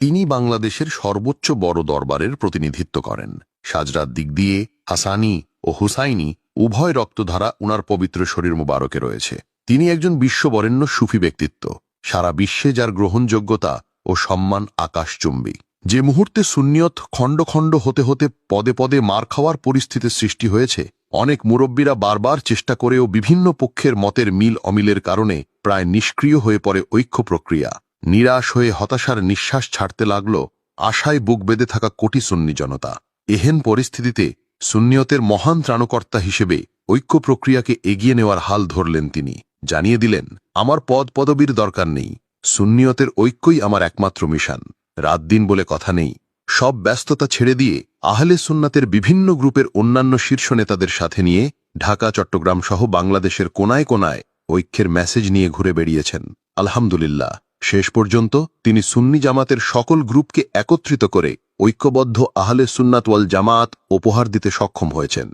তিনি বাংলাদেশের সর্বোচ্চ বড় দরবারের প্রতিনিধিত্ব করেন। সাজরার দিক দিয়ে হাসানি ও হুসাইনি উভয় রক্তধারা উনার পবিত্র শরীর মুবারকে রয়েছে। তিনি একজন বিশ্ববরেণ্য সুফি ব্যক্তিত্ব, সারা বিশ্বে যার গ্রহণযোগ্যতা ও সম্মান আকাশচুম্বী। যে মুহূর্তে সুন্নিয়ত খণ্ড খণ্ড হতে হতে পদে পদে মার খাওয়ার পরিস্থিতির সৃষ্টি হয়েছে, অনেক মুরব্বীরা বারবার চেষ্টা করেও বিভিন্ন পক্ষের মতের মিল অমিলের কারণে প্রায় নিষ্ক্রিয় হয়ে পড়ে ঐক্য প্রক্রিয়া। নিরাশ হয়ে হতাশার নিঃশ্বাস ছাড়তে লাগল আশায় বুক বেঁধে থাকা কোটি সুন্নি জনতা। এহেন পরিস্থিতিতে সুন্নিয়তের মহান ত্রাণকর্তা হিসেবে ঐক্য প্রক্রিয়াকে এগিয়ে নেওয়ার হাল ধরলেন তিনি। জানিয়ে দিলেন, আমার পদ পদবীর দরকার নেই, সুন্নিয়তের ঐক্যই আমার একমাত্র মিশন। রাত দিন বলে কথা নেই, সব ব্যস্ততা ছেড়ে দিয়ে আহলে সুন্নাতের বিভিন্ন গ্রুপের অন্যান্য শীর্ষ নেতাদের সাথে নিয়ে ঢাকা, চট্টগ্রাম সহ বাংলাদেশের কোনায় কোনায় ঐক্যের মেসেজ নিয়ে ঘুরে বেরিয়েছেন। আলহামদুলিল্লাহ, শেষ পর্যন্ত তিনি সুন্নি জামাতের সকল গ্রুপকে একত্রিত করে ঐক্যবদ্ধ আহলে সুন্নাত ওয়াল জামাত উপহার দিতে সক্ষম হয়েছেন।